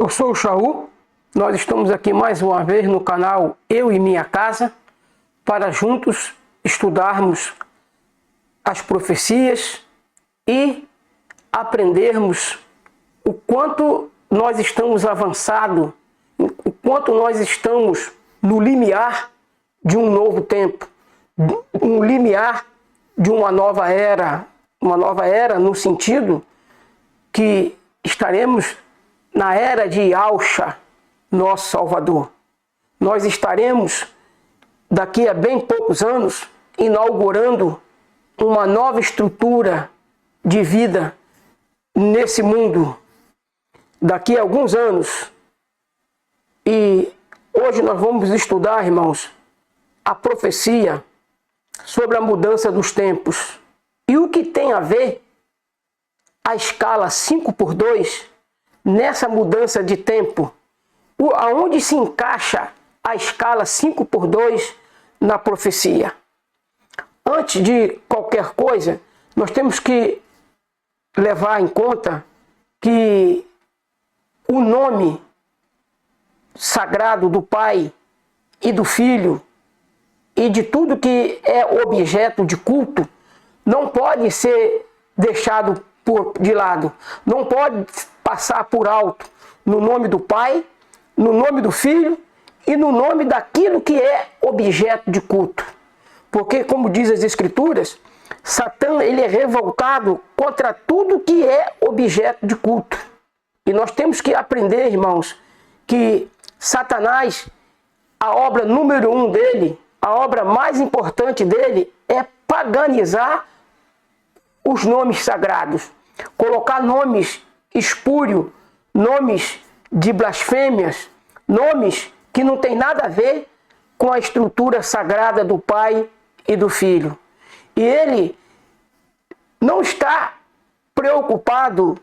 Eu sou o Shaul, nós estamos aqui mais uma vez no canal Eu e Minha Casa para juntos estudarmos as profecias e aprendermos o quanto nós estamos avançados, o quanto nós estamos no limiar de um novo tempo, um limiar de uma nova era no sentido que estaremos na era de Yahushua, nosso Salvador. Nós estaremos, daqui a bem poucos anos, inaugurando uma nova estrutura de vida nesse mundo. Daqui a alguns anos. E hoje nós vamos estudar, irmãos, a profecia sobre a mudança dos tempos. E o que tem a ver a escala 5x2 nessa mudança de tempo? Aonde se encaixa a escala 5x2 na profecia? Antes de qualquer coisa, nós temos que levar em conta que o nome sagrado do Pai e do Filho e de tudo que é objeto de culto não pode ser deixado de lado, não pode passar por alto no nome do Pai, no nome do Filho e no nome daquilo que é objeto de culto. Porque, como diz as Escrituras, Satã ele é revoltado contra tudo que é objeto de culto. E nós temos que aprender, irmãos, que Satanás, a obra número 1 dele, a obra mais importante dele é paganizar os nomes sagrados, colocar nomes espúrios, nomes de blasfêmias, nomes que não tem nada a ver com a estrutura sagrada do Pai e do Filho. E ele não está preocupado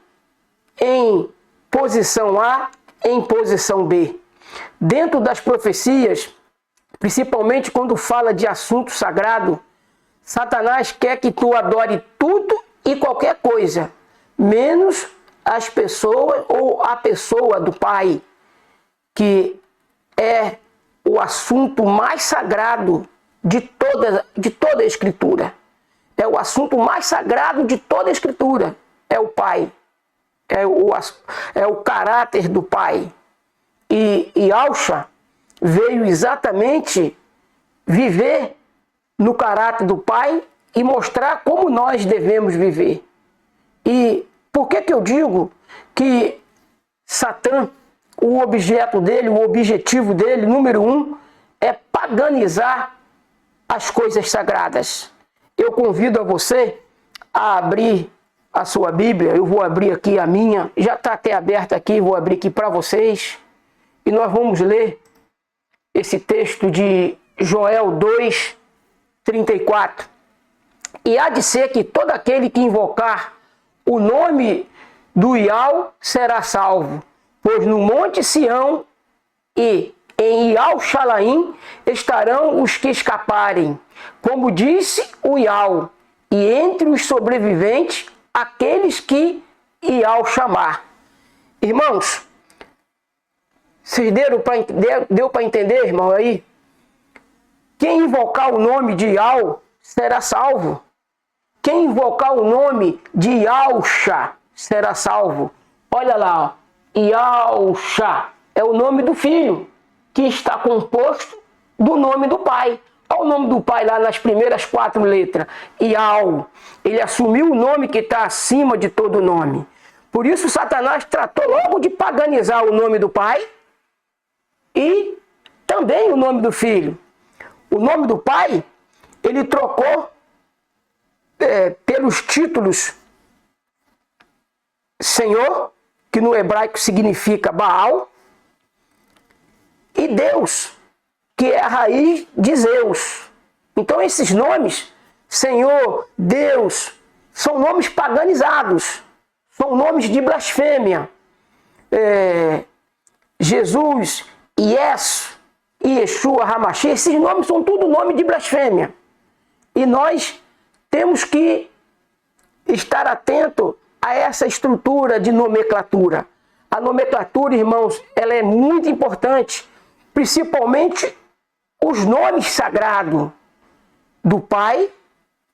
em posição A, em posição B. Dentro das profecias, principalmente quando fala de assunto sagrado, Satanás quer que tu adore tudo e qualquer coisa, menos as pessoas ou a pessoa do Pai, que é o assunto mais sagrado de toda a Escritura. É o assunto mais sagrado de toda a Escritura. É o Pai. É o caráter do Pai. E Yahushua veio exatamente viver no caráter do Pai e mostrar como nós devemos viver. E por que eu digo que Satã, o objeto dele, o objetivo dele, número 1, é paganizar as coisas sagradas? Eu convido a você a abrir a sua Bíblia. Eu vou abrir aqui a minha, já está até aberta aqui, vou abrir aqui para vocês. E nós vamos ler esse texto de Joel 2:34. E há de ser que todo aquele que invocar o nome do Iau será salvo, pois no monte Sião e em Yahushalaim estarão os que escaparem, como disse o Iau, e entre os sobreviventes, aqueles que Iau chamar. Irmãos, vocês deu para entender, irmão, aí? Quem invocar o nome de Iau será salvo. Quem invocar o nome de Yahushua será salvo. Olha lá, ó. Yahushua é o nome do Filho, que está composto do nome do Pai. Olha o nome do Pai lá nas primeiras 4 letras. Yau. Ele assumiu o nome que está acima de todo nome. Por isso Satanás tratou logo de paganizar o nome do Pai e também o nome do Filho. O nome do Pai, ele trocou pelos títulos Senhor, que no hebraico significa Baal, e Deus, que é a raiz de Zeus. Então esses nomes, Senhor, Deus, são nomes paganizados, são nomes de blasfêmia. Jesus, Yeshua, Hamashi, esses nomes são tudo nome de blasfêmia. E nós temos que estar atento a essa estrutura de nomenclatura. A A nomenclatura, irmãos, ela é muito importante, principalmente os nomes sagrados do Pai,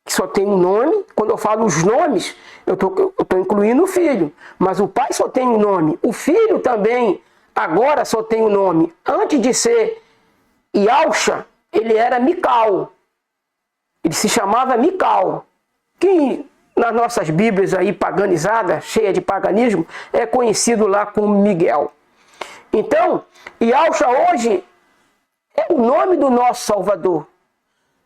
que só tem um nome. Quando eu falo os nomes, eu estou incluindo o Filho, mas o Pai só tem um nome. O Filho também, agora só tem um nome. Antes de ser Yahshua, ele era Mical. Ele se chamava Mical, que nas nossas Bíblias aí paganizadas, cheia de paganismo, é conhecido lá como Miguel. Então, Yahshua hoje é o nome do nosso Salvador.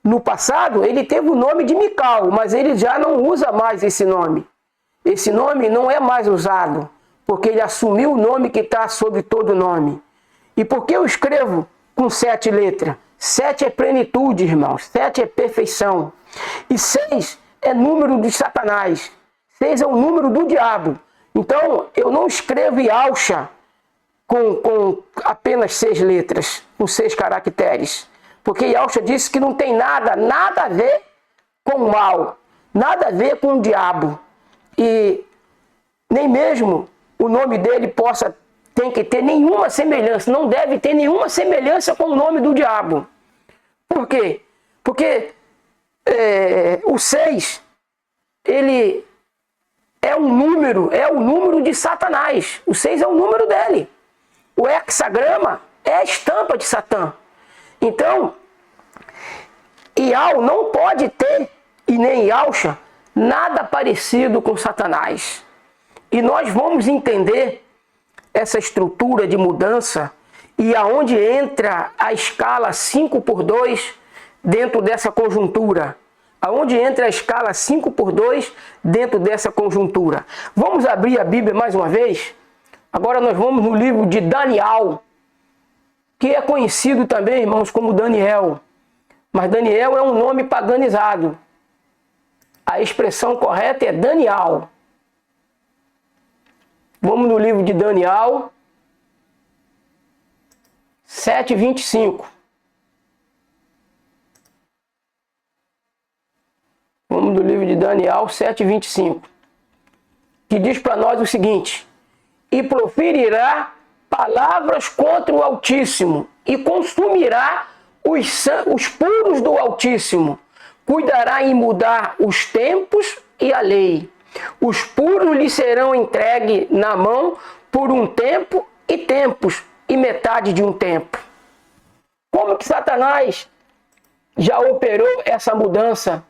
No passado, ele teve o nome de Mical, mas ele já não usa mais esse nome. Esse nome não é mais usado, porque ele assumiu o nome que está sobre todo nome. E por que eu escrevo com 7 letras? 7 é plenitude, irmãos. 7 é perfeição. E 6 é número de Satanás. 6 é o número do diabo. Então, eu não escrevo Yahshua com apenas 6 letras, com 6 caracteres. Porque Yahshua disse que não tem nada a ver com o mal, nada a ver com o diabo. E nem mesmo o nome dele tem que ter nenhuma semelhança, não deve ter nenhuma semelhança com o nome do diabo. Por quê? Porque o 6, ele é o número de Satanás. O 6 é o número dele. O hexagrama é a estampa de Satã. Então, Ial não pode ter, e nem Yahshua, nada parecido com Satanás. E nós vamos entender essa estrutura de mudança e aonde entra a escala 5x2 dentro dessa conjuntura. Aonde entra a escala 5x2 dentro dessa conjuntura. Vamos abrir a Bíblia mais uma vez? Agora nós vamos no livro de Daniel, que é conhecido também, irmãos, como Daniel. Mas Daniel é um nome paganizado. A expressão correta é Daniel. Vamos no livro de Daniel 7:25. Vamos no livro de Daniel 7:25. Que diz para nós o seguinte: e proferirá palavras contra o Altíssimo, e consumirá os puros do Altíssimo. Cuidará em mudar os tempos e a lei. Os puros lhe serão entregues na mão por um tempo e tempos, e metade de um tempo. Como que Satanás já operou essa mudança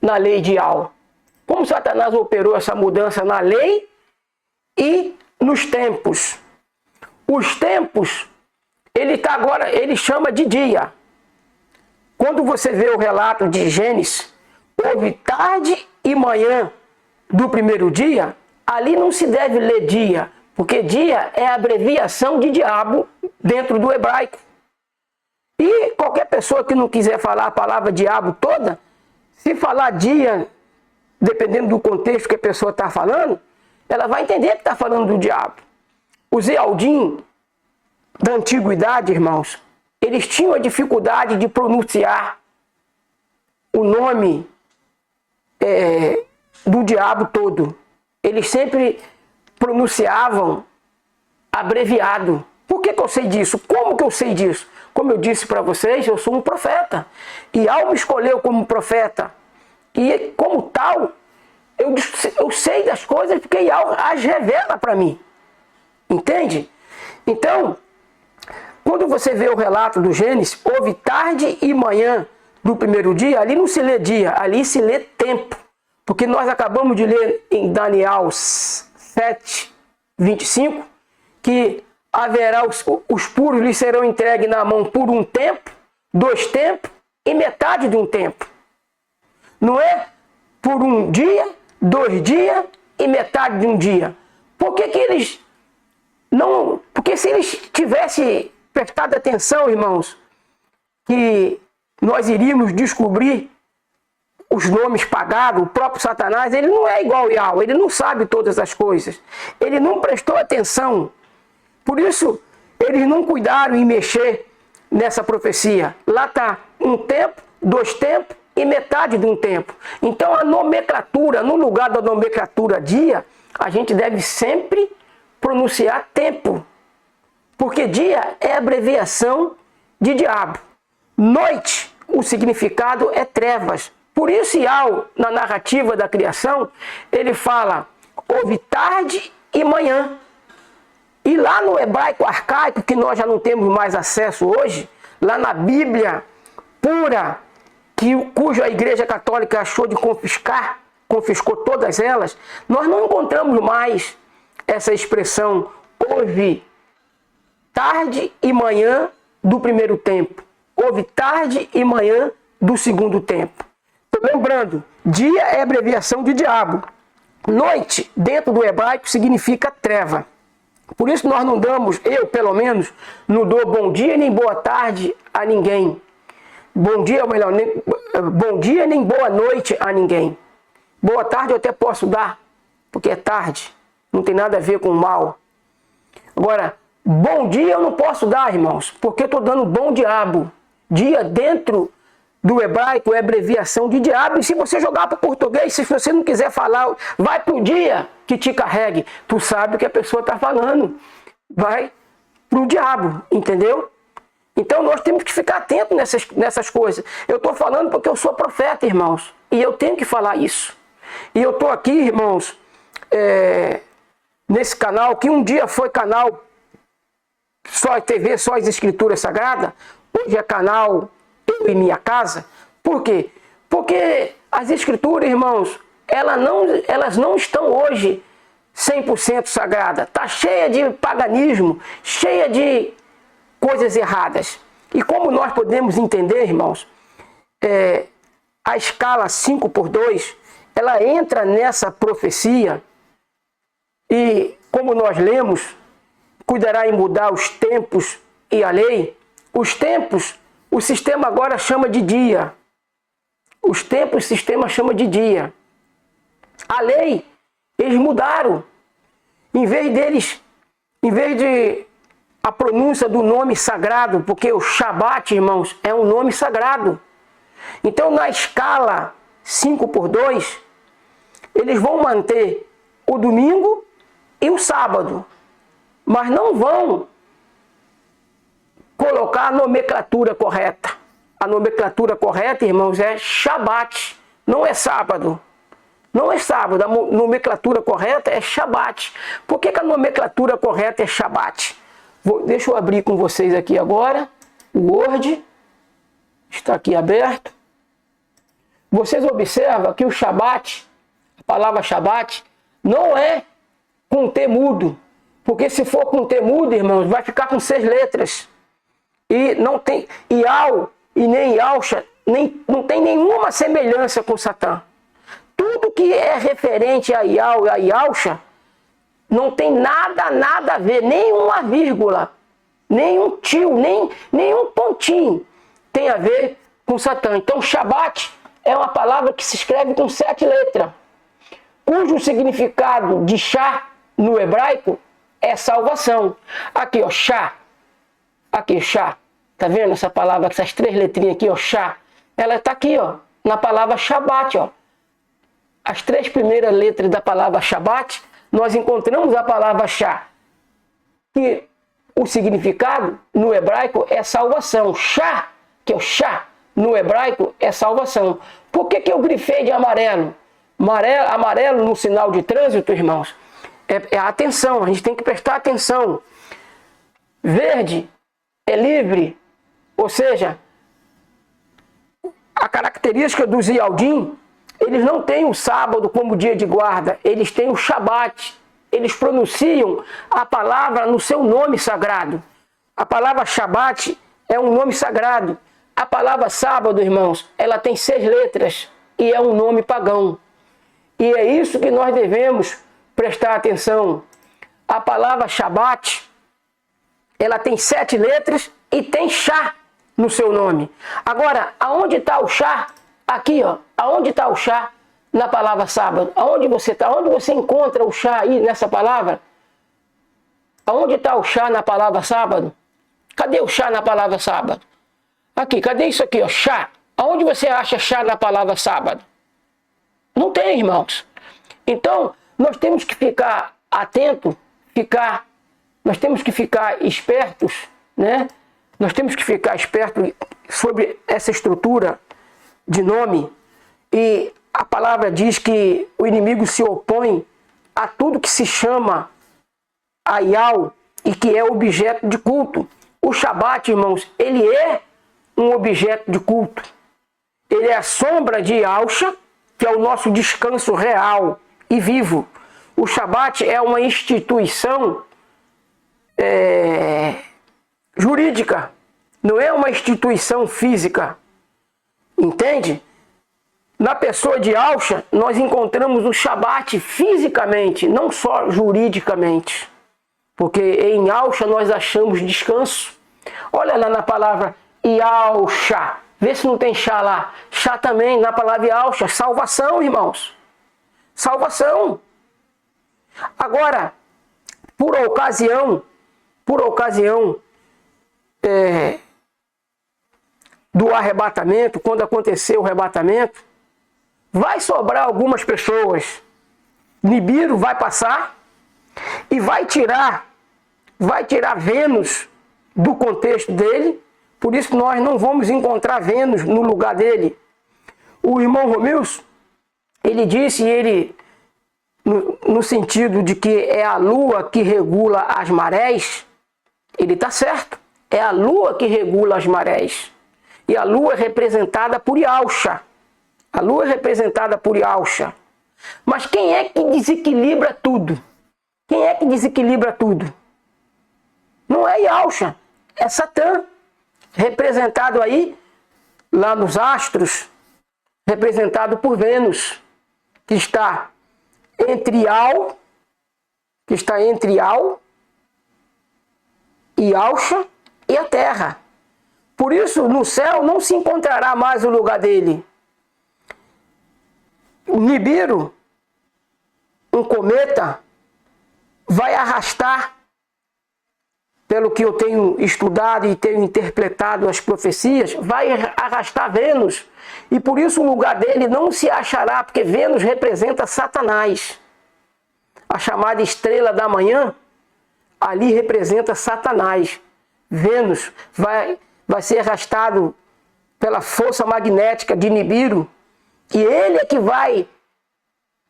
na lei de Al? Como Satanás operou essa mudança na lei e nos tempos? Os tempos, ele chama de dia. Quando você vê o relato de Gênesis, houve tarde e manhã do primeiro dia, ali não se deve ler dia, porque dia é a abreviação de diabo dentro do hebraico. E qualquer pessoa que não quiser falar a palavra diabo toda, se falar dia, dependendo do contexto que a pessoa está falando, ela vai entender que está falando do diabo. Os Ealdim da antiguidade, irmãos, eles tinham a dificuldade de pronunciar o nome do diabo todo. Eles sempre pronunciavam abreviado. Por que eu sei disso? Como que eu sei disso? Como eu disse para vocês, eu sou um profeta. E Al me escolheu como profeta. E como tal, eu sei das coisas porque Al as revela para mim. Entende? Então, quando você vê o relato do Gênesis, houve tarde e manhã do primeiro dia, ali não se lê dia, ali se lê tempo. Porque nós acabamos de ler em Daniel 7:25, que haverá os puros lhe serão entregues na mão por um tempo, 2 tempos e metade de um tempo. Não é por um dia, 2 dias e metade de um dia. Por que eles não... Porque se eles tivessem prestado atenção, irmãos, que nós iríamos descobrir os nomes pagados, o próprio Satanás, ele não é igual a Yahweh, ele não sabe todas as coisas. Ele não prestou atenção. Por isso, eles não cuidaram em mexer nessa profecia. Lá está 1 tempo, 2 tempos e metade de um tempo. Então, a nomenclatura, no lugar da nomenclatura dia, a gente deve sempre pronunciar tempo, porque dia é abreviação de diabo. Noite, o significado é trevas. Por isso, Yahweh, na narrativa da criação, ele fala, houve tarde e manhã. E lá no hebraico arcaico, que nós já não temos mais acesso hoje, lá na Bíblia pura, cuja a Igreja Católica achou de confiscou todas elas, nós não encontramos mais essa expressão, houve tarde e manhã do primeiro tempo, houve tarde e manhã do segundo tempo. Lembrando, dia é abreviação de diabo. Noite, dentro do hebraico, significa treva. Por isso nós não damos, eu pelo menos, não dou bom dia nem boa tarde a ninguém. Bom dia, ou melhor, bom dia nem boa noite a ninguém. Boa tarde eu até posso dar, porque é tarde, não tem nada a ver com o mal. Agora, bom dia eu não posso dar, irmãos, porque eu estou dando bom diabo. Dia dentro do hebraico é abreviação de diabo, e se você jogar para o português, se você não quiser falar, vai para o dia que te carregue, tu sabe o que a pessoa está falando, vai para o diabo, entendeu? Então nós temos que ficar atentos nessas coisas. Eu estou falando porque eu sou profeta, irmãos, e eu tenho que falar isso. E eu estou aqui, irmãos, nesse canal, que um dia foi canal Só TV, Só as Escrituras Sagradas, hoje é canal Eu e Minha Casa. Por quê? Porque as Escrituras, irmãos, elas não estão hoje 100% sagradas. Está cheia de paganismo, cheia de coisas erradas. E como nós podemos entender, irmãos, a escala 5x2, ela entra nessa profecia e, como nós lemos, cuidará em mudar os tempos e a lei. Os tempos, o sistema agora chama de dia. Os tempos, o sistema chama de dia. A lei, eles mudaram. Em vez de a pronúncia do nome sagrado, porque o Shabat, irmãos, é um nome sagrado. Então, na escala 5x2, eles vão manter o domingo e o sábado, mas não vão colocar a nomenclatura correta. A nomenclatura correta, irmãos, é Shabat, não é sábado. Não é sábado, a nomenclatura correta é Shabat. Por que a nomenclatura correta é Shabat? Deixa eu abrir com vocês aqui agora, o Word, está aqui aberto. Vocês observam que o Shabat, a palavra Shabat, não é com T mudo, porque se for com T mudo, irmãos, vai ficar com 6 letras. E não tem Iau e nem Yausha, não tem nenhuma semelhança com Satã. Tudo que é referente a Iau e a Yausha não tem nada a ver, nem uma vírgula, nem um tio, nem um pontinho tem a ver com Satã. Então, Shabat é uma palavra que se escreve com 7 letras, cujo significado de Shá no hebraico é salvação. Aqui, ó, Shá. Aqui, Shá. Tá vendo essa palavra, essas 3 letrinhas aqui, ó, Shá? Ela tá aqui, ó, na palavra Shabat, ó. As 3 primeiras letras da palavra Shabat, nós encontramos a palavra Shá, que o significado no hebraico é salvação. Shá, que é o Shá, no hebraico é salvação. Por que eu grifei de amarelo? Amarelo no sinal de trânsito, irmãos, é a atenção, a gente tem que prestar atenção. Verde é livre, ou seja, a característica dos Ialdim, eles não têm o sábado como dia de guarda, eles têm o Shabat. Eles pronunciam a palavra no seu nome sagrado. A palavra Shabat é um nome sagrado. A palavra sábado, irmãos, ela tem 6 letras e é um nome pagão. E é isso que nós devemos prestar atenção. A palavra Shabat, ela tem 7 letras e tem Shá no seu nome. Agora, aonde está o Shá? Aqui, ó, aonde está o Shá na palavra sábado? Aonde você está? Aonde você encontra o Shá aí nessa palavra? Aonde está o Shá na palavra sábado? Cadê o Shá na palavra sábado? Aqui, cadê isso aqui, ó, Shá? Aonde você acha Shá na palavra sábado? Não tem, irmãos. Então, nós temos que ficar atento, ficar espertos, né? Nós temos que ficar espertos sobre essa estrutura de nome. E a palavra diz que o inimigo se opõe a tudo que se chama Aial e que é objeto de culto. O Shabat, irmãos, ele é um objeto de culto. Ele é a sombra de Yahushua, que é o nosso descanso real e vivo. O Shabat é uma instituição jurídica, não é uma instituição física. Entende? Na pessoa de Yahushua, nós encontramos o Shabat fisicamente, não só juridicamente. Porque em Yahushua nós achamos descanso. Olha lá na palavra Yahushua. Vê se não tem chá lá. Chá também na palavra Yahushua. Salvação, irmãos. Salvação. Agora, por ocasião do arrebatamento, quando acontecer o arrebatamento, vai sobrar algumas pessoas. Nibiru vai passar e vai tirar Vênus do contexto dele. Por isso nós não vamos encontrar Vênus no lugar dele. O irmão Romilson, ele disse, no sentido de que é a lua que regula as marés, ele está certo. É a lua que regula as marés. E a lua é representada por Yahushua. A lua é representada por Yahushua. Mas quem é que desequilibra tudo? Quem é que desequilibra tudo? Não é Yahushua, é Satã. Representado aí, lá nos astros, representado por Vênus, que está entre Al e Yahushua e a Terra. Por isso, no céu não se encontrará mais o lugar dele. O Nibiru, um cometa, vai arrastar, pelo que eu tenho estudado e tenho interpretado as profecias, vai arrastar Vênus. E por isso o lugar dele não se achará, porque Vênus representa Satanás. A chamada estrela da manhã, ali representa Satanás. Vênus vai ser arrastado pela força magnética de Nibiru, e ele é que vai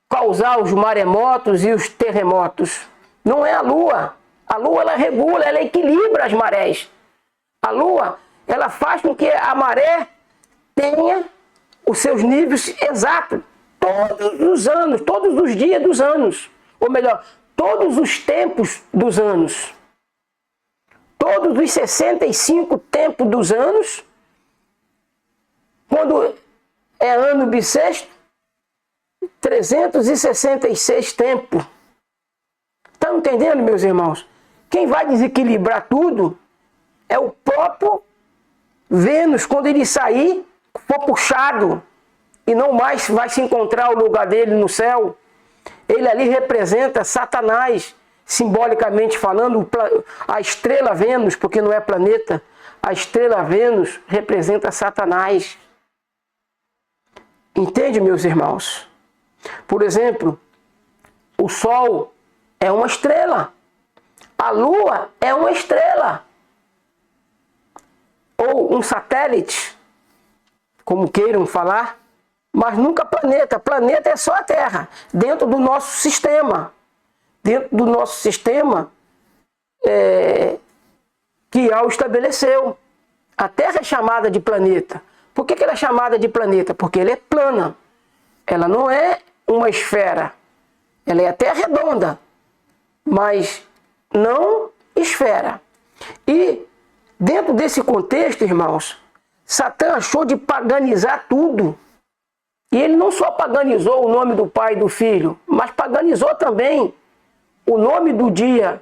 causar os maremotos e os terremotos. Não é a Lua. A Lua, ela regula, ela equilibra as marés. A Lua, ela faz com que a maré tenha os seus níveis exatos. Todos os anos, todos os dias dos anos. Ou melhor, todos os tempos dos anos. Todos os 65 tempos dos anos. Quando é ano bissexto, 366 tempos. Estão entendendo, meus irmãos? Quem vai desequilibrar tudo é o próprio Vênus, quando ele sair, for puxado e não mais vai se encontrar o lugar dele no céu. Ele ali representa Satanás, simbolicamente falando, a estrela Vênus, porque não é planeta, a estrela Vênus representa Satanás. Entende, meus irmãos? Por exemplo, o Sol é uma estrela. A Lua é uma estrela. Ou um satélite, como queiram falar, mas nunca planeta. Planeta é só a Terra, dentro do nosso sistema. Dentro do nosso sistema que Yahushua estabeleceu. A Terra é chamada de planeta. Por que ela é chamada de planeta? Porque ela é plana. Ela não é uma esfera. Ela é até redonda, mas não esfera. E dentro desse contexto, irmãos, Satã achou de paganizar tudo. E ele não só paganizou o nome do Pai e do Filho, mas paganizou também o nome do dia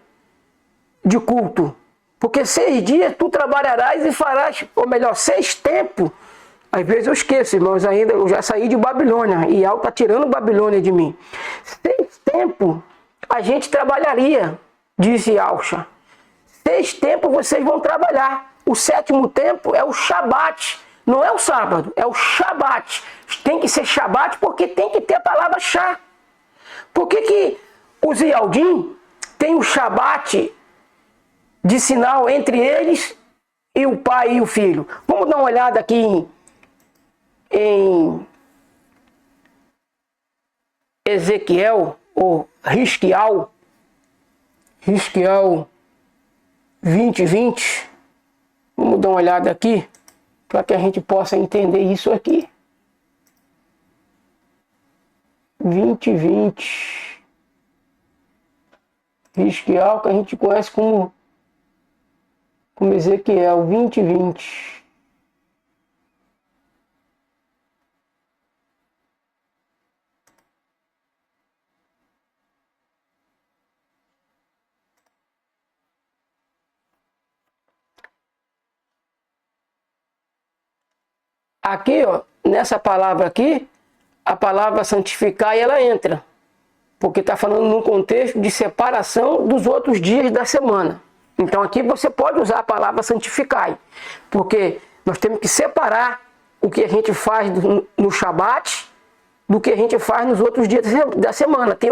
de culto. Porque 6 dias tu trabalharás e farás, ou melhor, 6 tempos. Às vezes eu esqueço, irmãos, ainda eu já saí de Babilônia, e Yahushua está tirando Babilônia de mim. 6 tempos a gente trabalharia, disse Yahushua. 6 tempos vocês vão trabalhar. O 7º tempo é o Shabat. Não é o sábado, é o Shabat. Tem que ser Shabat porque tem que ter a palavra chá. Por que os Yaldim tem o Shabat de sinal entre eles e o pai e o filho. Vamos dar uma olhada aqui em Ezequiel, ou Risquial 20:20. Vamos dar uma olhada aqui, para que a gente possa entender isso aqui. 20:20. Risquial, que a gente conhece como Ezequiel 20:20. Aqui, ó, nessa palavra aqui, a palavra santificar, ela entra. Porque está falando num contexto de separação dos outros dias da semana. Então aqui você pode usar a palavra santificai. Porque nós temos que separar o que a gente faz no Shabat do que a gente faz nos outros dias da semana. Tem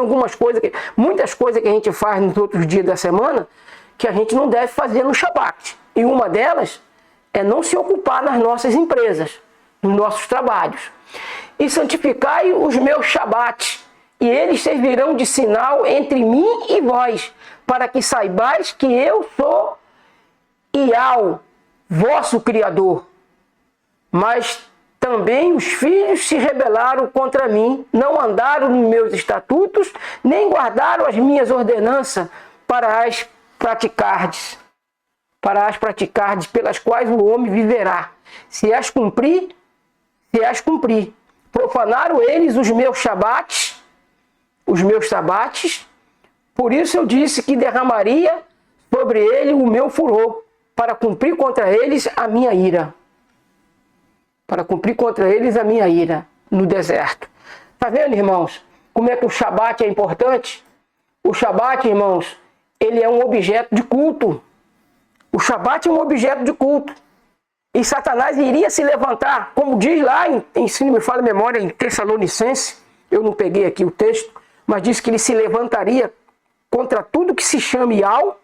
muitas coisas que a gente faz nos outros dias da semana que a gente não deve fazer no Shabat. E uma delas é não se ocupar nas nossas empresas, nos nossos trabalhos. E santificai os meus Shabats, e eles servirão de sinal entre mim e vós, para que saibais que eu sou Iau, vosso Criador. Mas também os filhos se rebelaram contra mim, não andaram nos meus estatutos, nem guardaram as minhas ordenanças para as praticardes, pelas quais o homem viverá. Se as cumprir, profanaram eles os meus Shabates, por isso eu disse que derramaria sobre ele o meu furor, para cumprir contra eles a minha ira. No deserto. Tá vendo, irmãos? Como é que o Shabat é importante? O Shabat, irmãos, ele é um objeto de culto. O Shabat é um objeto de culto. E Satanás iria se levantar, como diz lá, se não me falha a memória, em Tessalonicenses, eu não peguei aqui o texto, mas diz que ele se levantaria contra tudo que se chama Iau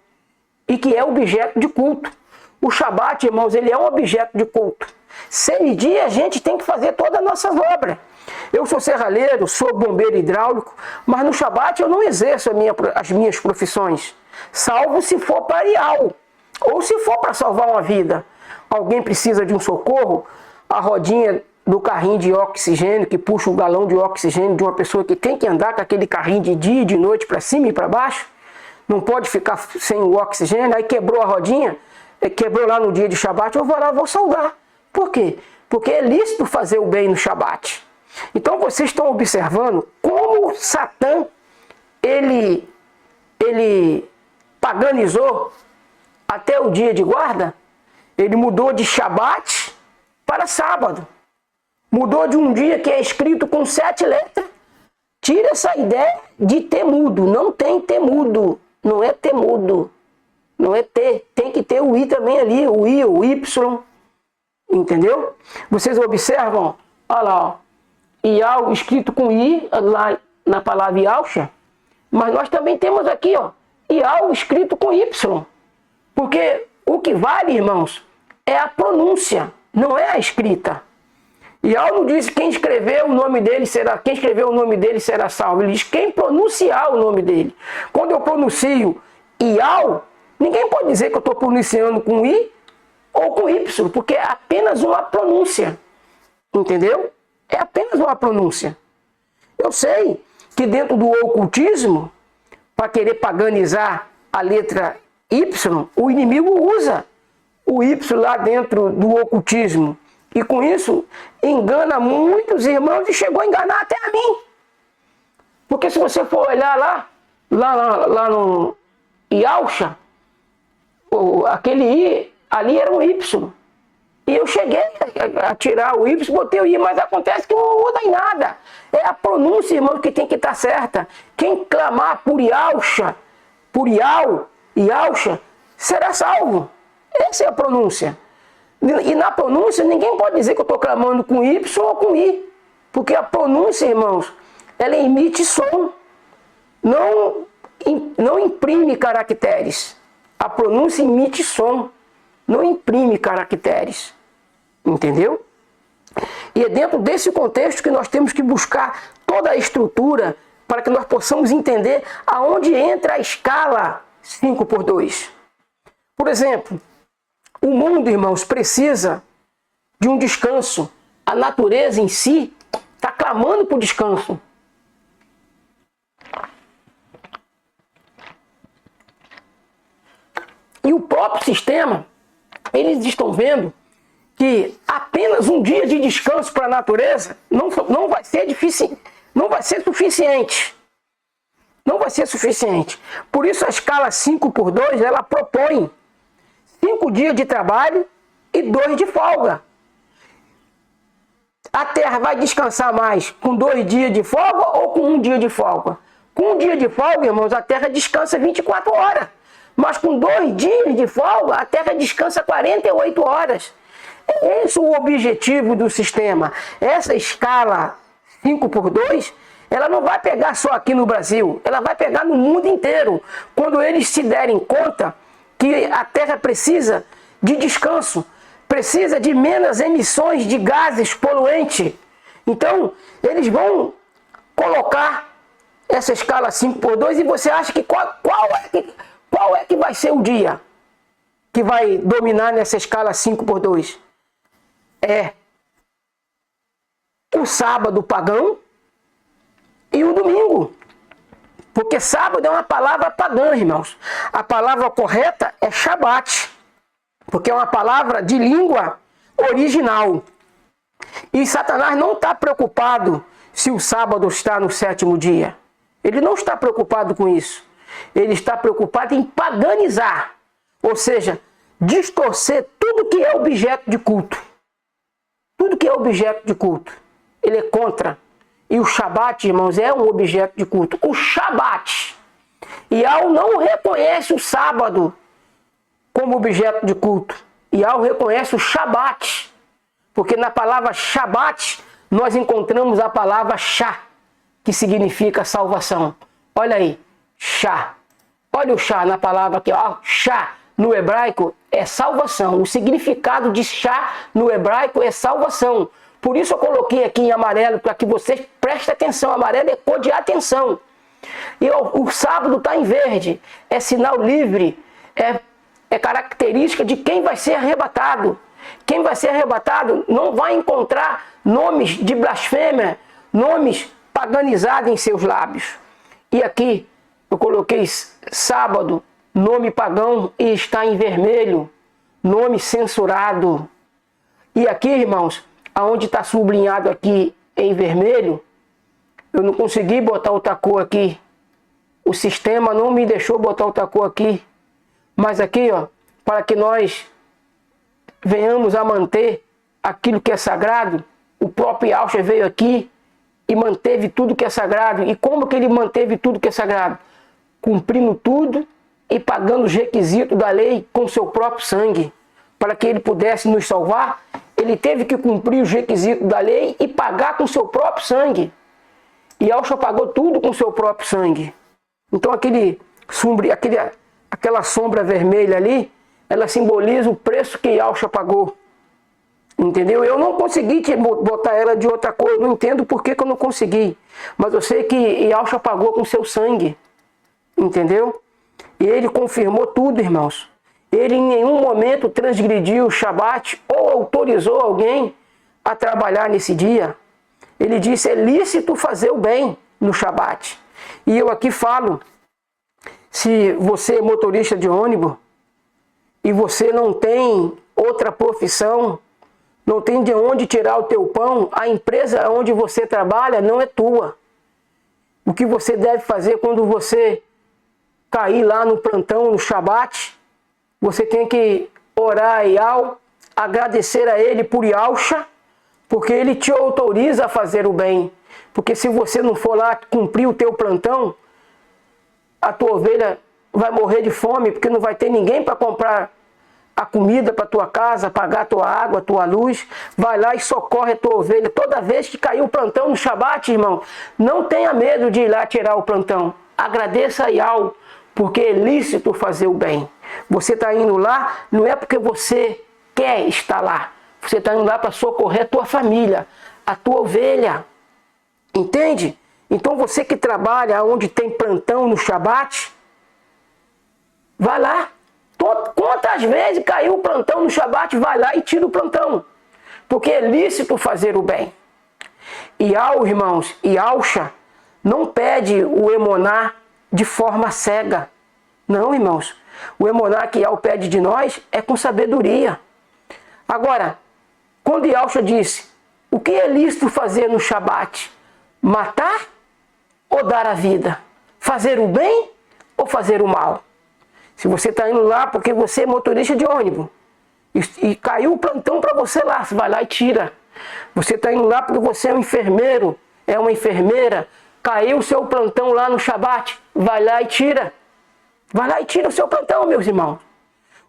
e que é objeto de culto. O Shabat, irmãos, ele é um objeto de culto. 6 dias a gente tem que fazer todas as nossas obras. Eu sou serralheiro, sou bombeiro hidráulico, mas no Shabat eu não exerço as minhas profissões, salvo se for para Iau, ou se for para salvar uma vida. Alguém precisa de um socorro, a rodinha do carrinho de oxigênio, que puxa o galão de oxigênio de uma pessoa que tem que andar com aquele carrinho de dia e de noite para cima e para baixo, não pode ficar sem o oxigênio, aí quebrou a rodinha, quebrou lá no dia de Shabat, eu vou lá, vou soldar. Por quê? Porque é lícito fazer o bem no Shabat. Então vocês estão observando como Satã, ele paganizou até o dia de guarda. Ele mudou de Shabat para sábado. Mudou de um dia que é escrito com 7 letras. Tira essa ideia de temudo. Não tem temudo. Não é temudo. Não é ter. Tem que ter o I também ali. O I, o Y. Entendeu? Vocês observam? Olha lá, ó. Iau escrito com I, lá na palavra Iausha. Mas nós também temos aqui, ó, Iau escrito com Y. Porque o que vale, irmãos, é a pronúncia, não é a escrita. Iau não diz quem escreveu o nome dele será salvo. Ele diz quem pronunciar o nome dele. Quando eu pronuncio Iau, ninguém pode dizer que eu estou pronunciando com I ou com Y, porque é apenas uma pronúncia. Entendeu? É apenas uma pronúncia. Eu sei que dentro do ocultismo, para querer paganizar a letra Y, o inimigo usa o Y lá dentro do ocultismo. E com isso, engana muitos irmãos e chegou a enganar até a mim. Porque se você for olhar lá no Iausha, aquele I, ali era um Y. E eu cheguei a tirar o Y, botei o I, mas acontece que não muda em nada. É a pronúncia, irmão, que tem que estar certa. Quem clamar por Iausha, por Iau, Iausha, será salvo. Essa é a pronúncia. E na pronúncia, ninguém pode dizer que eu estou clamando com Y ou com I. Porque a pronúncia, irmãos, ela emite som. Não não imprime caracteres. A pronúncia emite som, não imprime caracteres. Entendeu? E é dentro desse contexto que nós temos que buscar toda a estrutura para que nós possamos entender aonde entra a escala 5x2. Por exemplo, o mundo, irmãos, precisa de um descanso. A natureza em si está clamando por descanso. E o próprio sistema, eles estão vendo que apenas um dia de descanso para a natureza não vai ser difícil, não vai ser suficiente. Não vai ser suficiente. Por isso a escala 5x2, ela propõe 5 dias de trabalho e 2 de folga. A Terra vai descansar mais com 2 dias de folga ou com 1 dia de folga? Com 1 dia de folga, irmãos, a Terra descansa 24 horas. Mas com 2 dias de folga, a Terra descansa 48 horas. É esse o objetivo do sistema. Essa escala 5x2, ela não vai pegar só aqui no Brasil, ela vai pegar no mundo inteiro. Quando eles se derem conta que a Terra precisa de descanso, precisa de menos emissões de gases poluentes. Então, eles vão colocar essa escala 5x2 e você acha que qual é que vai ser o dia que vai dominar nessa escala 5x2? É o sábado pagão e o domingo. Porque sábado é uma palavra pagã, irmãos. A palavra correta é Shabat, porque é uma palavra de língua original. E Satanás não está preocupado se o sábado está no 7º dia. Ele não está preocupado com isso. Ele está preocupado em paganizar, ou seja, distorcer tudo que é objeto de culto. Tudo que é objeto de culto, ele é contra. E o Shabat, irmãos, é um objeto de culto. O Shabat. Yahweh não reconhece o sábado como objeto de culto. Yahweh reconhece o Shabat. Porque na palavra Shabat, nós encontramos a palavra Shá, que significa salvação. Olha aí, Shá. Olha o Shá na palavra aqui, ó. Shá no hebraico é salvação. O significado de Shá no hebraico é salvação. Por isso eu coloquei aqui em amarelo, para que vocês prestem atenção. Amarelo é cor de atenção. E o sábado está em verde. É sinal livre. É característica de quem vai ser arrebatado. Quem vai ser arrebatado não vai encontrar nomes de blasfêmia, nomes paganizados em seus lábios. E aqui eu coloquei sábado, nome pagão, e está em vermelho, nome censurado. E aqui, irmãos, aonde está sublinhado aqui em vermelho, eu não consegui botar outra cor aqui. O sistema não me deixou botar outra cor aqui. Mas aqui, ó, para que nós venhamos a manter aquilo que é sagrado, o próprio Yahshua veio aqui e manteve tudo que é sagrado. E como que ele manteve tudo que é sagrado? Cumprindo tudo e pagando os requisitos da lei com seu próprio sangue. Para que ele pudesse nos salvar, ele teve que cumprir os requisitos da lei e pagar com seu próprio sangue. E Yahshua pagou tudo com seu próprio sangue. Então aquela sombra vermelha ali, ela simboliza o preço que Yahshua pagou. Entendeu? Eu não consegui botar ela de outra cor. Eu não entendo por que eu não consegui. Mas eu sei que Yahshua pagou com seu sangue. Entendeu? E ele confirmou tudo, irmãos. Ele em nenhum momento transgrediu o Shabat ou autorizou alguém a trabalhar nesse dia. Ele disse, é lícito fazer o bem no Shabat. E eu aqui falo, se você é motorista de ônibus e você não tem outra profissão, não tem de onde tirar o teu pão, a empresa onde você trabalha não é tua. O que você deve fazer quando você cair lá no plantão, no Shabat, você tem que orar a Yahweh, agradecer a ele por Yahshua, porque ele te autoriza a fazer o bem. Porque se você não for lá cumprir o teu plantão, a tua ovelha vai morrer de fome, porque não vai ter ninguém para comprar a comida para tua casa, pagar a tua água, a tua luz. Vai lá e socorre a tua ovelha. Toda vez que cair o plantão no Shabat, irmão, não tenha medo de ir lá tirar o plantão. agradeça a Yahweh, porque é lícito fazer o bem. Você está indo lá, não é porque você quer estar lá. Você está indo lá para socorrer a tua família, a tua ovelha. Entende? Então você que trabalha onde tem plantão no Shabat, vai lá. Quantas vezes caiu o plantão no Shabat, vai lá e tira o plantão. Porque é lícito fazer o bem. E irmãos, e Alcha não pede o Emoná de forma cega. Não, irmãos. O Emoná que Yahweh pede de nós é com sabedoria. Agora, quando Yahweh disse, o que é lícito fazer no Shabat? Matar ou dar a vida? Fazer o bem ou fazer o mal? Se você está indo lá porque você é motorista de ônibus e caiu o plantão para você lá, você vai lá e tira. Você está indo lá porque você é um enfermeiro, é uma enfermeira, caiu o seu plantão lá no Shabat, vai lá e tira. Vai lá e tira o seu plantão, meus irmãos.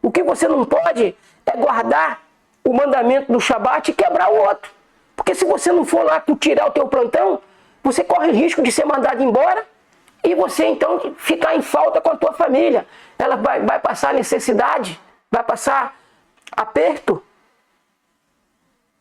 O que você não pode é guardar o mandamento do Shabat e quebrar o outro. Porque se você não for lá tirar o teu plantão, você corre o risco de ser mandado embora e você então ficar em falta com a tua família. Ela vai passar necessidade, vai passar aperto.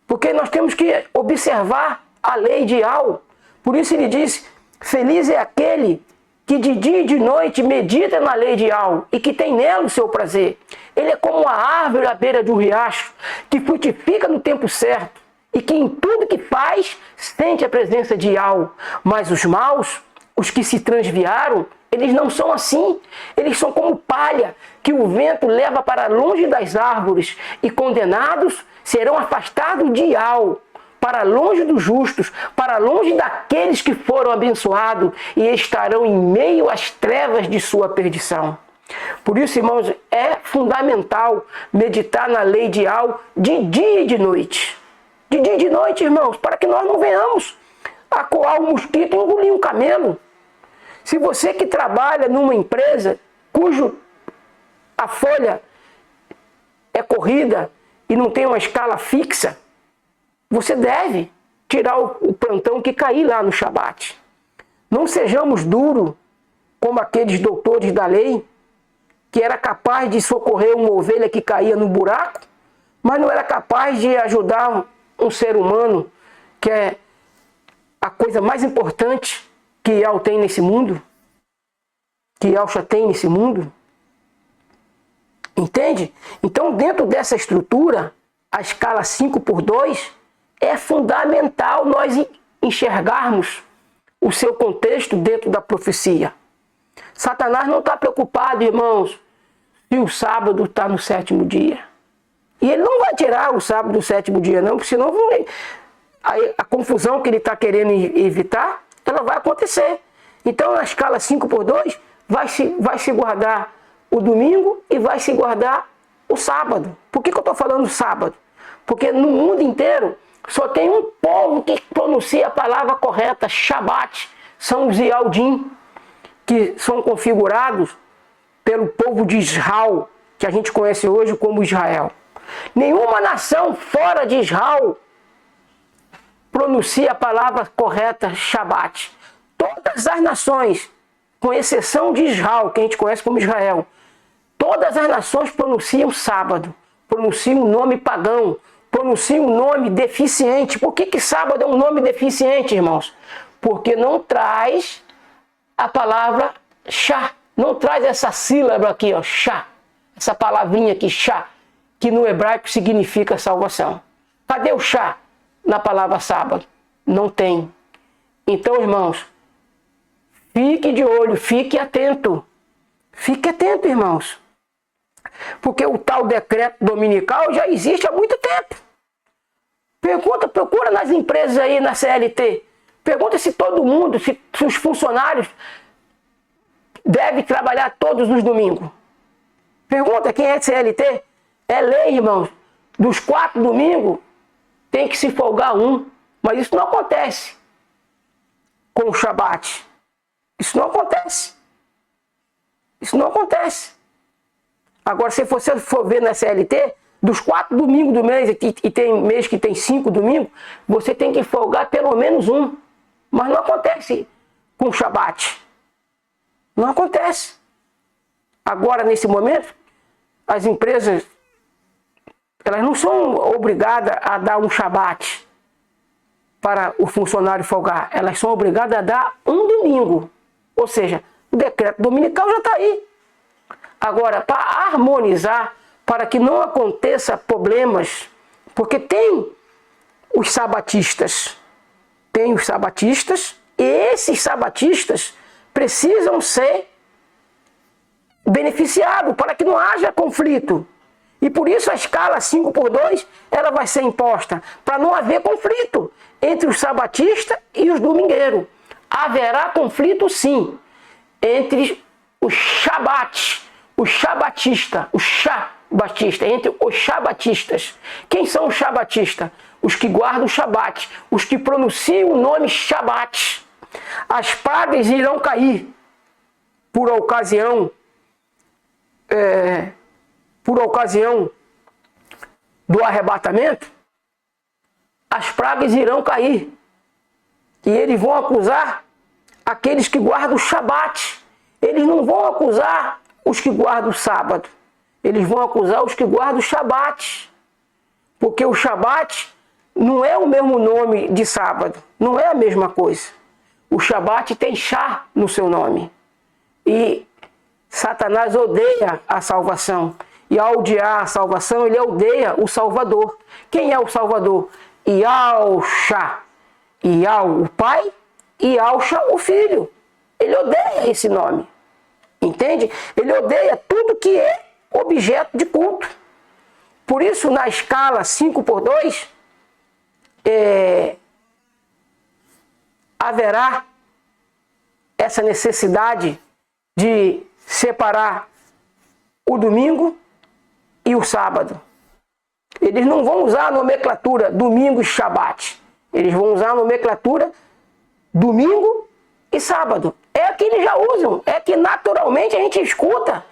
Porque nós temos que observar a lei de Yahweh. Por isso ele diz, feliz é aquele que de dia e de noite medita na lei de Yahweh e que tem nela o seu prazer. Ele é como uma árvore à beira de um riacho, que frutifica no tempo certo e que em tudo que faz sente a presença de Yahweh. Mas os maus, os que se transviaram, eles não são assim. Eles são como palha que o vento leva para longe das árvores e condenados serão afastados de Yahweh, para longe dos justos, para longe daqueles que foram abençoados e estarão em meio às trevas de sua perdição. Por isso, irmãos, é fundamental meditar na lei de Yahweh de dia e de noite. De dia e de noite, irmãos, para que nós não venhamos a coar um mosquito e engolir um camelo. Se você que trabalha numa empresa cujo a folha é corrida e não tem uma escala fixa, você deve tirar o plantão que cair lá no Shabat. Não sejamos duros como aqueles doutores da lei, que era capaz de socorrer uma ovelha que caía no buraco, mas não era capaz de ajudar um ser humano, que é a coisa mais importante que Yahweh tem nesse mundo, que Yahweh tem nesse mundo. Entende? Então, dentro dessa estrutura, a escala 5x2, é fundamental nós enxergarmos o seu contexto dentro da profecia. Satanás não está preocupado, irmãos, se o sábado está no 7º dia. E ele não vai tirar o sábado do 7º dia, não, porque senão a confusão que ele está querendo evitar, ela vai acontecer. Então, na escala 5x2, vai se guardar o domingo e vai se guardar o sábado. Por que eu estou falando sábado? Porque no mundo inteiro só tem um povo que pronuncia a palavra correta, Shabat. São os Yaldim, que são configurados pelo povo de Israel, que a gente conhece hoje como Israel. Nenhuma nação fora de Israel pronuncia a palavra correta, Shabat. Todas as nações, com exceção de Israel, que a gente conhece como Israel, todas as nações pronunciam sábado, pronunciam um nome pagão, pronunciam um nome deficiente. Por que sábado é um nome deficiente, irmãos? Porque não traz a palavra chá, não traz essa sílaba aqui, ó, chá, essa palavrinha aqui, chá, que no hebraico significa salvação. Cadê o chá na palavra sábado? Não tem. Então, irmãos, fique de olho, fique atento. Fique atento, irmãos. Porque o tal decreto dominical já existe há muito tempo. Procura nas empresas aí, na CLT. Pergunta se todo mundo, se os funcionários devem trabalhar todos os domingos. Pergunta quem é CLT. É lei, irmãos. Dos 4 domingos, tem que se folgar um. Mas isso não acontece com o Shabat. Isso não acontece. Isso não acontece. Agora, se você for ver na CLT, dos 4 domingos do mês, e tem mês que tem 5 domingos, você tem que folgar pelo menos um. Mas não acontece com o Shabat. Não acontece. Agora, nesse momento, as empresas, elas não são obrigadas a dar um shabat para o funcionário folgar. Elas são obrigadas a dar um domingo. Ou seja, o decreto dominical já está aí. Agora, para harmonizar, para que não aconteça problemas, porque tem os sabatistas, e esses sabatistas precisam ser beneficiados para que não haja conflito. E por isso a escala 5x2 ela vai ser imposta, para não haver conflito entre os sabatistas e os domingueiros. Haverá conflito sim, entre os shabat, os shabatistas, entre os shabatistas. Quem são os shabatistas? Os que guardam o shabat, os que pronunciam o nome shabat. As pragas irão cair por ocasião do arrebatamento. As pragas irão cair e eles vão acusar aqueles que guardam o shabat. Eles não vão acusar os que guardam o sábado. Eles vão acusar os que guardam o shabat. Porque o shabat não é o mesmo nome de sábado. Não é a mesma coisa. O shabat tem chá no seu nome. E Satanás odeia a salvação. E ao odiar a salvação, ele odeia o Salvador. Quem é o Salvador? Yahshua. Yah, o Pai, e Yahshua, o Filho. Ele odeia esse nome. Entende? Ele odeia tudo que é objeto de culto. Por isso, na escala 5x2, haverá essa necessidade de separar o domingo e o sábado. Eles não vão usar a nomenclatura domingo e shabat. Eles vão usar a nomenclatura domingo e sábado. É que eles já usam. É que naturalmente a gente escuta.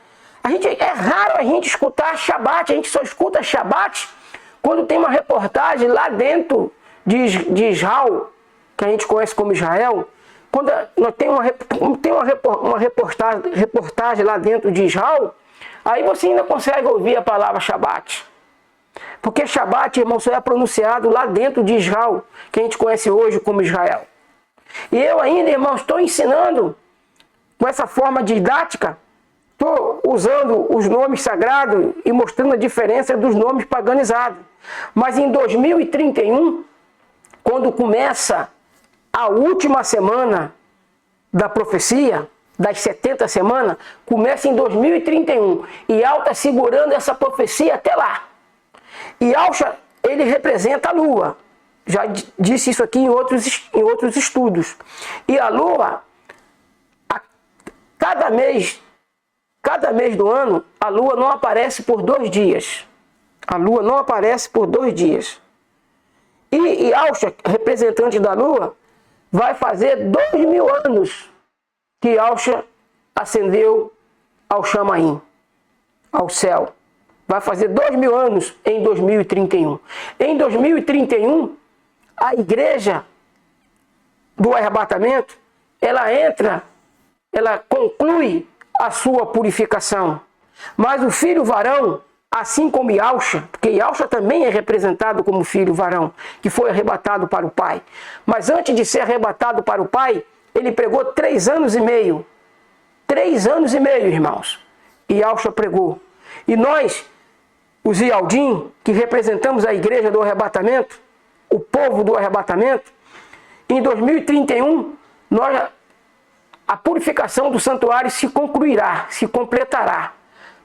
É raro a gente escutar shabat. A gente só escuta shabat quando tem uma reportagem lá dentro de Israel, que a gente conhece como Israel. Quando nós tem uma reportagem lá dentro de Israel, aí você ainda consegue ouvir a palavra shabat. Porque shabat, irmão, só é pronunciado lá dentro de Israel, que a gente conhece hoje como Israel. E eu ainda, irmão, estou ensinando com essa forma didática, estou usando os nomes sagrados e mostrando a diferença dos nomes paganizados. Mas em 2031, quando começa a última semana da profecia, das 70 semanas, começa em 2031. E Yahweh está segurando essa profecia até lá. E Yahweh, ele representa a lua. Já disse isso aqui em outros estudos. E a lua, cada mês do ano, a lua não aparece por 2 dias. A lua não aparece por 2 dias. E Yahweh, representante da lua, vai fazer 2000 anos que Yahweh ascendeu ao Chamaim, ao céu. Vai fazer 2000 anos em 2031. Em 2031, a igreja do arrebatamento, ela conclui a sua purificação. Mas o filho varão, assim como Yahshua, porque Yahshua também é representado como filho varão, que foi arrebatado para o Pai. Mas antes de ser arrebatado para o Pai, ele pregou 3 anos e meio. 3 anos e meio, irmãos. E Yahshua pregou. E nós, os Ialdim, que representamos a igreja do arrebatamento, o povo do arrebatamento, em 2031, a purificação do santuário se concluirá, se completará.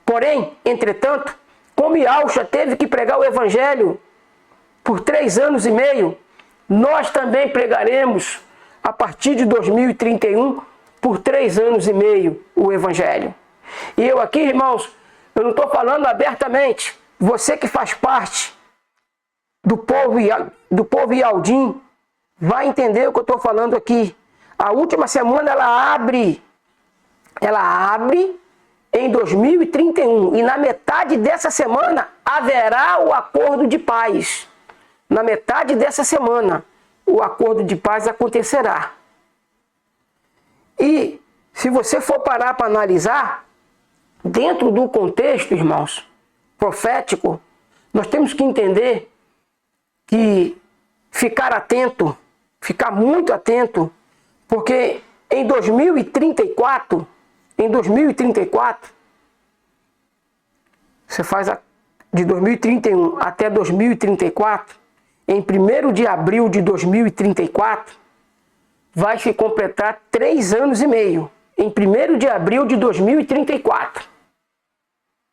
Porém, entretanto, como Yahshua teve que pregar o evangelho por 3 anos e meio, nós também pregaremos a partir de 2031 por 3 anos e meio o evangelho. E eu aqui, irmãos, eu não estou falando abertamente. Você que faz parte do povo Ialdim vai entender o que eu estou falando aqui. A última semana ela abre em 2031. E na metade dessa semana haverá o acordo de paz. Na metade dessa semana o acordo de paz acontecerá. E se você for parar para analisar, dentro do contexto, irmãos, profético, nós temos que entender que ficar atento, ficar muito atento, porque em 2034, você faz de 2031 até 2034, em 1º de abril de 2034, vai se completar 3 anos e meio. Em 1º de abril de 2034.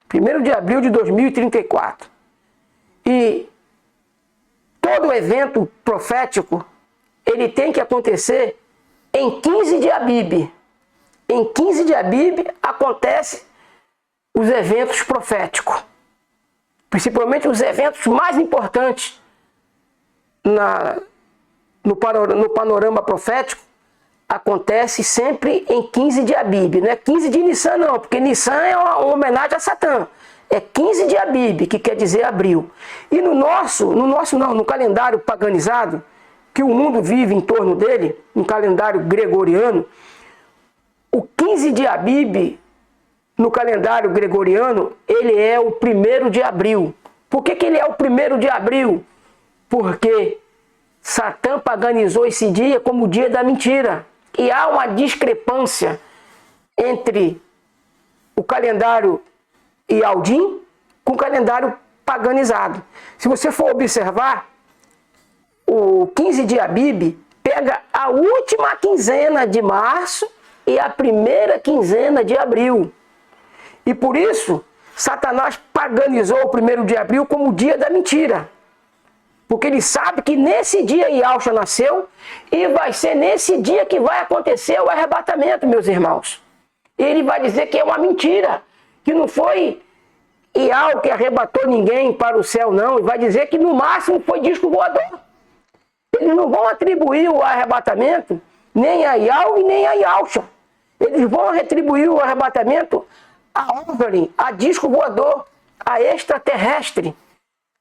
1º de abril de 2034. E todo evento profético, ele tem que acontecer em 15 de Abib. Em 15 de Abib acontecem os eventos proféticos. Principalmente os eventos mais importantes no panorama profético, acontece sempre em 15 de Abib. Não é 15 de Nissan não, porque Nissan é uma homenagem a Satã. É 15 de Abib, que quer dizer abril. E no calendário paganizado, que o mundo vive em torno dele, no calendário gregoriano, o 15 de Abib, no calendário gregoriano, ele é o 1º de abril. Por que ele é o 1º de abril? Porque Satã paganizou esse dia como o dia da mentira. E há uma discrepância entre o calendário Yaldim com o calendário paganizado. Se você for observar, o 15 de Abib pega a última quinzena de março e a primeira quinzena de abril. E por isso, Satanás paganizou o 1º de abril como o dia da mentira. Porque ele sabe que nesse dia Yahushua nasceu e vai ser nesse dia que vai acontecer o arrebatamento, meus irmãos. Ele vai dizer que é uma mentira, que não foi Yahushua que arrebatou ninguém para o céu, não. Ele vai dizer que no máximo foi disco voador. Eles não vão atribuir o arrebatamento nem a Yahushua e nem a Yahushua. Eles vão retribuir o arrebatamento a OVNI, a disco voador, a extraterrestre.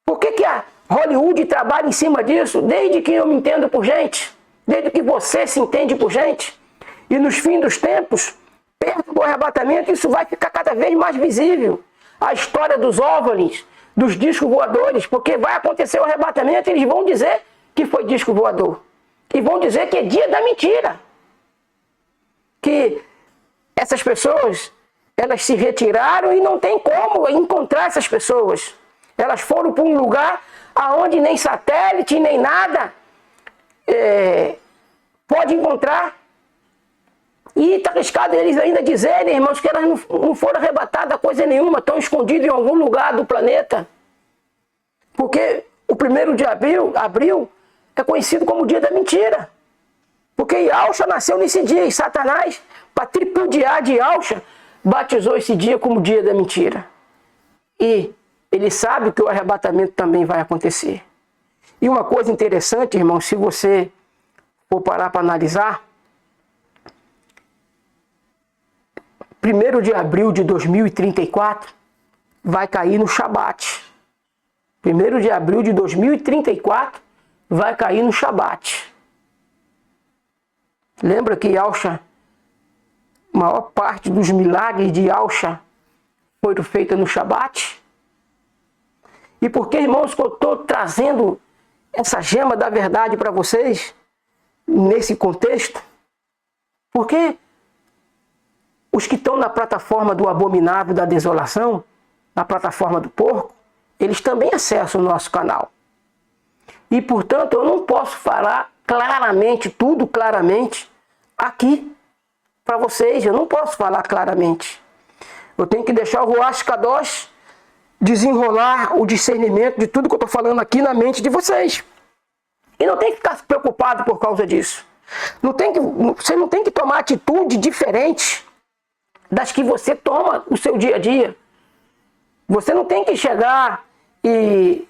Por que a Hollywood trabalha em cima disso? Desde que eu me entendo por gente, desde que você se entende por gente. E nos fins dos tempos, perto do arrebatamento, isso vai ficar cada vez mais visível. A história dos OVNIs, dos discos voadores, porque vai acontecer o arrebatamento e eles vão dizer que foi disco voador. E vão dizer que é dia da mentira. Que essas pessoas, elas se retiraram e não tem como encontrar essas pessoas. Elas foram para um lugar aonde nem satélite, nem nada pode encontrar. E está arriscado eles ainda dizerem, irmãos, que elas não foram arrebatadas coisa nenhuma, estão escondidas em algum lugar do planeta. Porque o 1º de abril é conhecido como o dia da mentira. Porque Yahushua nasceu nesse dia e Satanás, para tripudiar de Yahushua, batizou esse dia como o dia da mentira. E ele sabe que o arrebatamento também vai acontecer. E uma coisa interessante, irmão, se você for parar para analisar, 1º de abril de 2034 vai cair no Shabat. 1º de abril de 2034 vai cair no Shabat. Lembra que Yahushua, a maior parte dos milagres de Yahushua foram feitos no Shabat? E por que, irmãos, que eu estou trazendo essa gema da verdade para vocês, nesse contexto? Porque os que estão na plataforma do abominável da desolação, na plataforma do porco, eles também acessam o nosso canal. E, portanto, eu não posso falar claramente, tudo claramente, aqui para vocês. Eu não posso falar claramente. Eu tenho que deixar o Ruach Kadosh desenrolar o discernimento de tudo que eu estou falando aqui na mente de vocês. E não tem que ficar preocupado por causa disso. Você não tem que tomar atitude diferente das que você toma no seu dia a dia. Você não tem que chegar e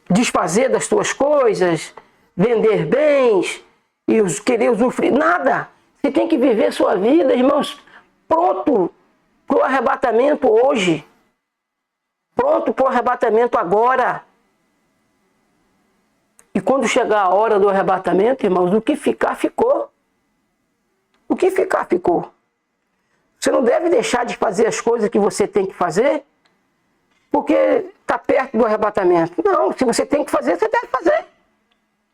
desfazer das suas coisas, vender bens e querer usufruir. Nada. Você tem que viver sua vida, irmãos, pronto para o arrebatamento hoje. Pronto para o arrebatamento agora. E quando chegar a hora do arrebatamento, irmãos, o que ficar, ficou. O que ficar, ficou. Você não deve deixar de fazer as coisas que você tem que fazer porque está perto do arrebatamento. Não, se você tem que fazer, você deve fazer.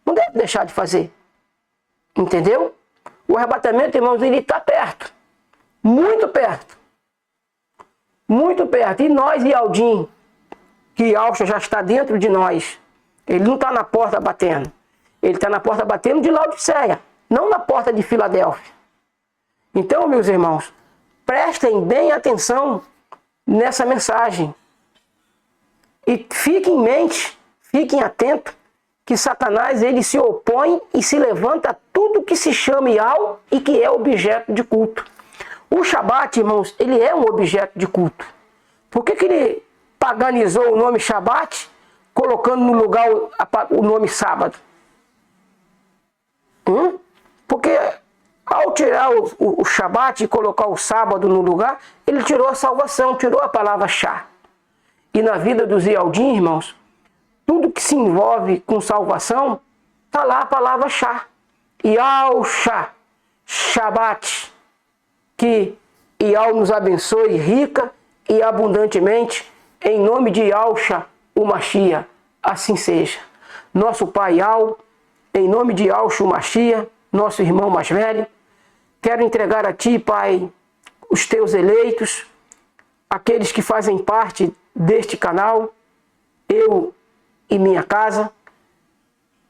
Não deve deixar de fazer. Entendeu? O arrebatamento, irmãos, ele está perto. Muito perto. Muito perto. E nós, e Aldim, que Alcha já está dentro de nós. Ele não está na porta batendo. Ele está na porta batendo de Laodiceia, não na porta de Filadélfia. Então, meus irmãos, prestem bem atenção nessa mensagem. E fiquem em mente, fiquem atentos, que Satanás ele se opõe e se levanta a tudo que se chama Ial e que é objeto de culto. O Shabat, irmãos, ele é um objeto de culto. Por que ele paganizou o nome Shabat, colocando no lugar o nome sábado? Porque ao tirar o Shabat e colocar o sábado no lugar, ele tirou a salvação, tirou a palavra Shá. E na vida dos Ialdim, irmãos, tudo que se envolve com salvação, está lá a palavra Shá. Ial Shá, Shabat. Que Ial nos abençoe rica e abundantemente, em nome de Yahshua, o Mashiach, assim seja. Nosso pai Ial, em nome de Yahshua, o Mashiach, nosso irmão mais velho, quero entregar a ti, Pai, os teus eleitos, aqueles que fazem parte deste canal, eu e minha casa,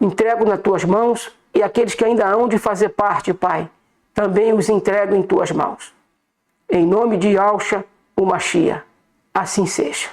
entrego nas tuas mãos, e aqueles que ainda hão de fazer parte, Pai, também os entrego em tuas mãos. Em nome de Yahshua, o Mashiach, assim seja.